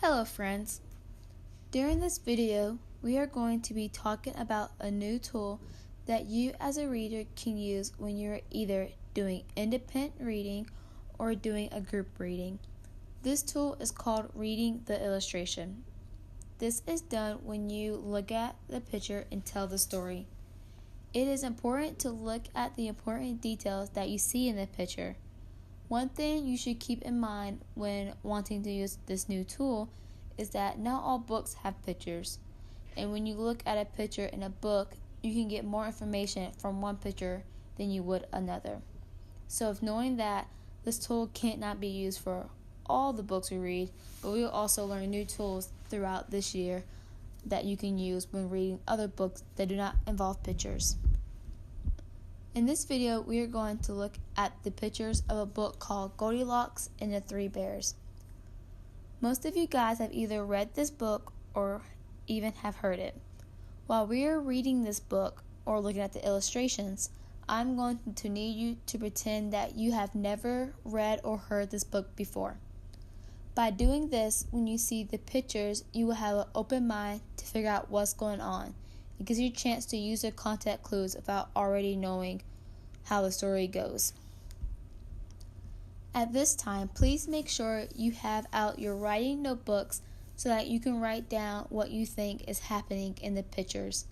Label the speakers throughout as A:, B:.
A: Hello friends! During this video, we are going to be talking about a new tool that you as a reader can use when you're either doing independent reading or doing a group reading. This tool is called Reading the Illustration. This is done when you look at the picture and tell the story. It is important to look at the important details that you see in the picture. One thing you should keep in mind when wanting to use this new tool is that not all books have pictures, and when you look at a picture in a book, you can get more information from one picture than you would another. So if knowing that, this tool can't not be used for all the books we read, but we will also learn new tools throughout this year that you can use when reading other books that do not involve pictures. In this video, we are going to look at the pictures of a book called Goldilocks and the Three Bears. Most of you guys have either read this book or even have heard it. While we are reading this book or looking at the illustrations, I'm going to need you to pretend that you have never read or heard this book before. By doing this, when you see the pictures, you will have an open mind to figure out what's going on. It gives you a chance to use the content clues without already knowing how the story goes. At this time, please make sure you have out your writing notebooks so that you can write down what you think is happening in the pictures.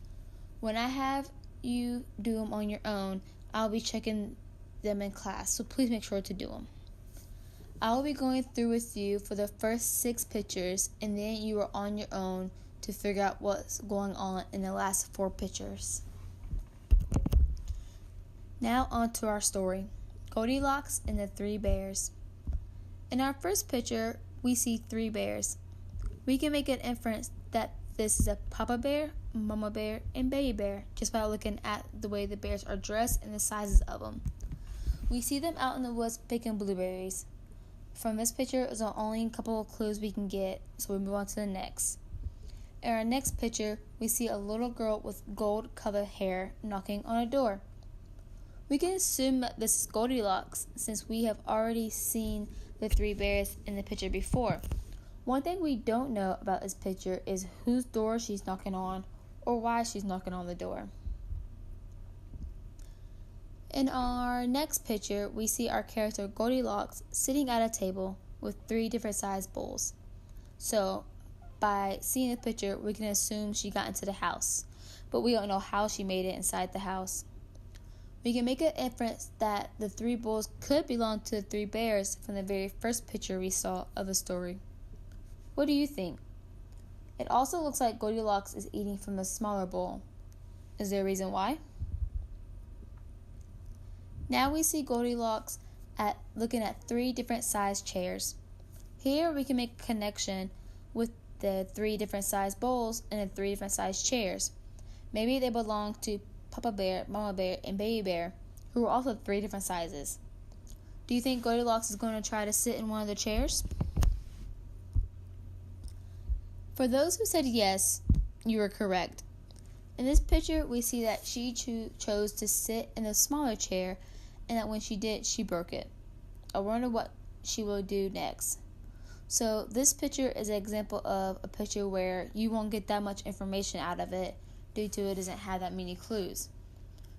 A: When I have you do them on your own, I'll be checking them in class, so please make sure to do them. I will be going through with you for the first 6 pictures, and then you are on your own to figure out what's going on in the last 4 pictures. Now on to our story, Goldilocks and the Three Bears. In our first picture, we see 3 bears. We can make an inference that this is a Papa Bear, Mama Bear, and Baby Bear just by looking at the way the bears are dressed and the sizes of them. We see them out in the woods picking blueberries. From this picture is the only couple of clues we can get, so we move on to the next. In our next picture, we see a little girl with gold-colored hair knocking on a door. We can assume that this is Goldilocks since we have already seen the 3 bears in the picture before. One thing we don't know about this picture is whose door she's knocking on or why she's knocking on the door. In our next picture, we see our character Goldilocks sitting at a table with 3 different sized bowls. So, by seeing the picture, we can assume she got into the house, but we don't know how she made it inside the house. We can make an inference that the 3 bowls could belong to the 3 bears from the very first picture we saw of the story. What do you think? It also looks like Goldilocks is eating from the smaller bowl. Is there a reason why? Now we see Goldilocks looking at 3 different sized chairs. Here we can make a connection with the 3 different sized bowls and the 3 different sized chairs. Maybe they belong to Papa Bear, Mama Bear, and Baby Bear, who are also 3 different sizes. Do you think Goldilocks is going to try to sit in one of the chairs? For those who said yes, you are correct. In this picture, we see that she chose to sit in the smaller chair, and that when she did, she broke it. I wonder what she will do next. So this picture is an example of a picture where you won't get that much information out of it due to it doesn't have that many clues.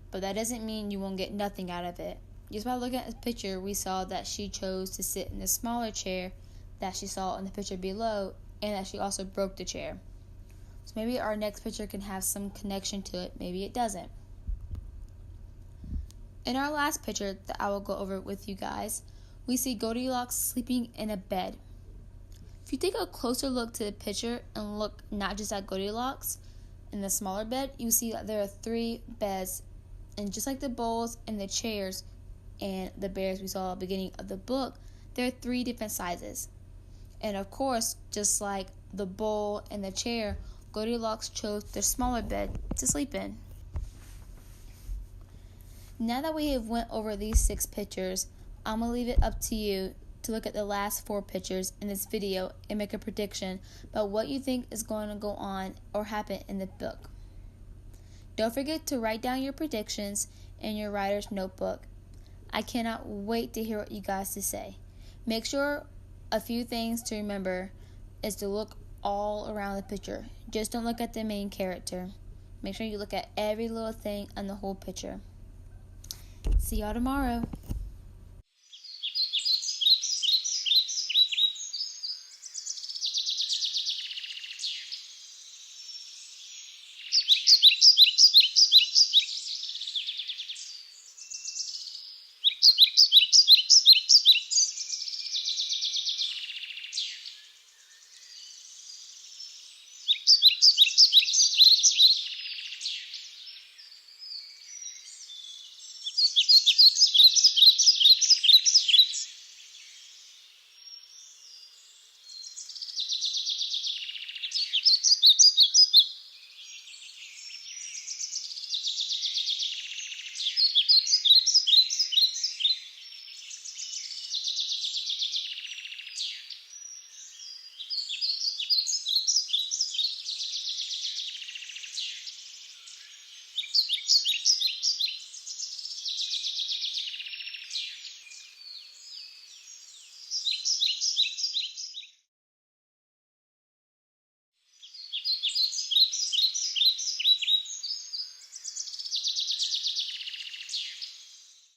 A: But that doesn't mean you won't get nothing out of it. Just by looking at this picture, we saw that she chose to sit in the smaller chair that she saw in the picture below, and that she also broke the chair. So maybe our next picture can have some connection to it, maybe it doesn't. In our last picture that I will go over with you guys, we see Goldilocks sleeping in a bed. If you take a closer look to the picture and look not just at Goldilocks in the smaller bed, you see that there are 3 beds, and just like the bowls and the chairs and the bears we saw at the beginning of the book, there are 3 different sizes. And of course, just like the bowl and the chair, Goldilocks chose the smaller bed to sleep in. Now that we have went over these 6 pictures, I'm going to leave it up to you to look at the last 4 pictures in this video and make a prediction about what you think is going to go on or happen in the book. Don't forget to write down your predictions in your writer's notebook. I cannot wait to hear what you guys to say. Make sure a few things to remember is to look all around the picture. Just don't look at the main character. Make sure you look at every little thing on the whole picture. See y'all tomorrow.